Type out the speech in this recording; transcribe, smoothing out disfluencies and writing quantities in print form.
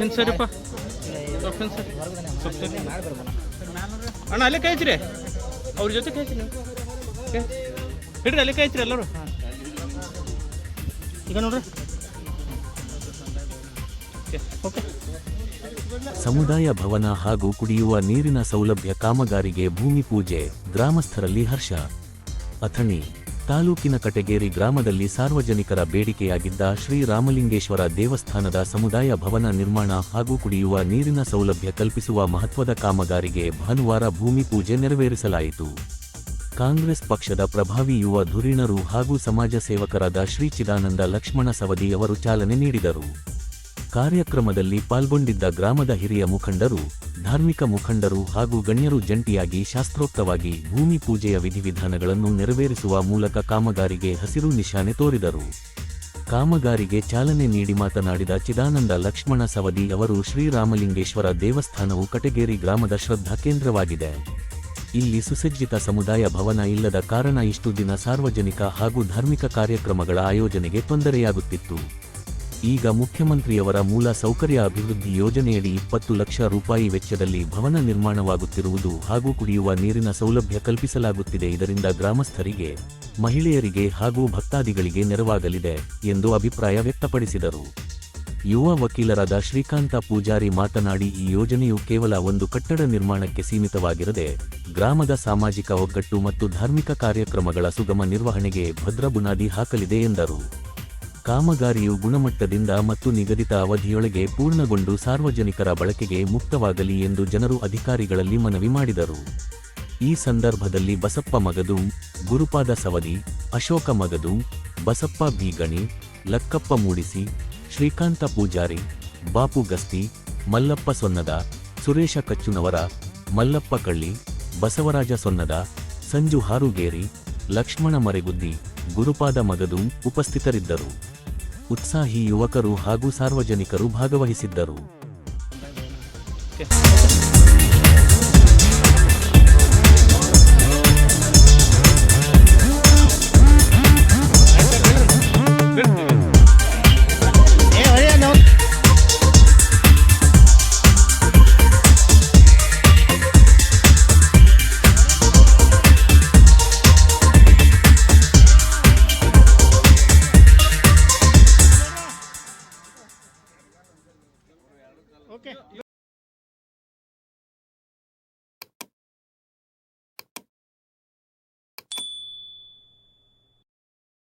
ಹೆಂಗೆ ಸರಿಪ್ಪ ಅಣ್ಣ ಅಲ್ಲೇ ಕಾಯ್ತೀರಿ ಅವ್ರ ಜೊತೆ ಕಾಯ್ತೀರಿ ನೀವು ಹಿಡ್ರಿ ಅಲ್ಲೇ ಕಾಯ್ತೀರಿ ಎಲ್ಲರೂ ಈಗ ನೋಡ್ರಿ ಓಕೆ. ಸಮುದಾಯ ಭವನ ಹಾಗೂ ಕುಡಿಯುವ ನೀರಿನ ಸೌಲಭ್ಯ ಕಾಮಗಾರಿಗೆ ಭೂಮಿ ಪೂಜೆ, ಗ್ರಾಮಸ್ಥರಲ್ಲಿ ಹರ್ಷ. ಅಥಣಿ ತಾಲೂಕಿನ ಕಟಗೇರಿ ಗ್ರಾಮದಲ್ಲಿ ಸಾರ್ವಜನಿಕರ ಬೇಡಿಕೆಯಾಗಿದ್ದ ಶ್ರೀ ರಾಮಲಿಂಗೇಶ್ವರ ದೇವಸ್ಥಾನದ ಸಮುದಾಯ ಭವನ ನಿರ್ಮಾಣ ಹಾಗೂ ಕುಡಿಯುವ ನೀರಿನ ಸೌಲಭ್ಯ ಕಲ್ಪಿಸುವ ಮಹತ್ವದ ಕಾಮಗಾರಿಗೆ ಭಾನುವಾರ ಭೂಮಿ ಪೂಜೆ ನೆರವೇರಿಸಲಾಯಿತು. ಕಾಂಗ್ರೆಸ್ ಪಕ್ಷದ ಪ್ರಭಾವಿ ಯುವ ಧುರೀಣರು ಹಾಗೂ ಸಮಾಜ ಸೇವಕರಾದ ಶ್ರೀ ಚಿದಾನಂದ ಲಕ್ಷ್ಮಣ ಸವದಿ ಅವರು ಚಾಲನೆ ನೀಡಿದರು. ಕಾರ್ಯಕ್ರಮದಲ್ಲಿ ಪಾಲ್ಗೊಂಡಿದ್ದ ಗ್ರಾಮದ ಹಿರಿಯ ಮುಖಂಡರು, ಧಾರ್ಮಿಕ ಮುಖಂಡರು ಹಾಗೂ ಗಣ್ಯರು ಜಂಟಿಯಾಗಿ ಶಾಸ್ತ್ರೋಕ್ತವಾಗಿ ಭೂಮಿ ಪೂಜೆಯ ವಿಧಿವಿಧಾನಗಳನ್ನು ನೆರವೇರಿಸುವ ಮೂಲಕ ಕಾಮಗಾರಿಗೆ ಹಸಿರು ನಿಶಾನೆ ತೋರಿದರು. ಕಾಮಗಾರಿಗೆ ಚಾಲನೆ ನೀಡಿ ಮಾತನಾಡಿದ ಚಿದಾನಂದ ಲಕ್ಷ್ಮಣ ಸವದಿ ಅವರು, ಶ್ರೀರಾಮಲಿಂಗೇಶ್ವರ ದೇವಸ್ಥಾನವು ಕಟಗೇರಿ ಗ್ರಾಮದ ಶ್ರದ್ಧಾ ಕೇಂದ್ರವಾಗಿದೆ. ಇಲ್ಲಿ ಸುಸಜ್ಜಿತ ಸಮುದಾಯ ಭವನ ಇಲ್ಲದ ಕಾರಣ ಇಷ್ಟು ದಿನ ಸಾರ್ವಜನಿಕ ಹಾಗೂ ಧಾರ್ಮಿಕ ಕಾರ್ಯಕ್ರಮಗಳ ಆಯೋಜನೆಗೆ ತೊಂದರೆಯಾಗುತ್ತಿತ್ತು. ಈಗ ಮುಖ್ಯಮಂತ್ರಿಯವರ ಮೂಲ ಸೌಕರ್ಯ ಅಭಿವೃದ್ಧಿ ಯೋಜನೆಯಡಿ 20 ಲಕ್ಷ ರೂಪಾಯಿ ವೆಚ್ಚದಲ್ಲಿ ಭವನ ನಿರ್ಮಾಣವಾಗುತ್ತಿರುವುದು ಹಾಗೂ ಕುಡಿಯುವ ನೀರಿನ ಸೌಲಭ್ಯ ಕಲ್ಪಿಸಲಾಗುತ್ತಿದೆ. ಇದರಿಂದ ಗ್ರಾಮಸ್ಥರಿಗೆ, ಮಹಿಳೆಯರಿಗೆ ಹಾಗೂ ಭಕ್ತಾದಿಗಳಿಗೆ ನೆರವಾಗಲಿದೆ ಎಂದು ಅಭಿಪ್ರಾಯ ವ್ಯಕ್ತಪಡಿಸಿದರು. ಯುವ ವಕೀಲರಾದ ಶ್ರೀಕಾಂತ ಪೂಜಾರಿ ಮಾತನಾಡಿ, ಈ ಯೋಜನೆಯು ಕೇವಲ ಒಂದು ಕಟ್ಟಡ ನಿರ್ಮಾಣಕ್ಕೆ ಸೀಮಿತವಾಗಿರದೆ ಗ್ರಾಮದ ಸಾಮಾಜಿಕ ಒಗ್ಗಟ್ಟು ಮತ್ತು ಧಾರ್ಮಿಕ ಕಾರ್ಯಕ್ರಮಗಳ ಸುಗಮ ನಿರ್ವಹಣೆಗೆ ಭದ್ರ ಬುನಾದಿ ಹಾಕಲಿದೆ ಎಂದರು. ಕಾಮಗಾರಿಯು ಗುಣಮಟ್ಟದಿಂದ ಮತ್ತು ನಿಗದಿತ ಅವಧಿಯೊಳಗೆ ಪೂರ್ಣಗೊಂಡು ಸಾರ್ವಜನಿಕರ ಬಳಕೆಗೆ ಮುಕ್ತವಾಗಲಿ ಎಂದು ಜನರು ಅಧಿಕಾರಿಗಳಲ್ಲಿ ಮನವಿ ಮಾಡಿದರು. ಈ ಸಂದರ್ಭದಲ್ಲಿ ಬಸಪ್ಪ ಮಗದೂಂ, ಗುರುಪಾದ ಸವದಿ, ಅಶೋಕ ಮಗದೂಂ, ಬಸಪ್ಪ ಬೀಗಣಿ, ಲಕ್ಕಪ್ಪ ಮೂಡಿಸಿ, ಶ್ರೀಕಾಂತ ಪೂಜಾರಿ, ಬಾಪು ಗಸ್ತಿ, ಮಲ್ಲಪ್ಪ ಸೊನ್ನದ, ಸುರೇಶ ಕಚ್ಚುನವರ, ಮಲ್ಲಪ್ಪ ಕಳ್ಳಿ, ಬಸವರಾಜ ಸೊನ್ನದ, ಸಂಜು ಹಾರುಗೇರಿ, ಲಕ್ಷ್ಮಣ ಮರೆಗುದ್ದಿ, ಗುರುಪಾದ ಮಗದೂಂ ಉಪಸ್ಥಿತರಿದ್ದರು. ಉತ್ಸಾಹಿ ಯುವಕರು ಹಾಗೂ ಸಾರ್ವಜನಿಕರು ಭಾಗವಹಿಸಿದ್ದರು.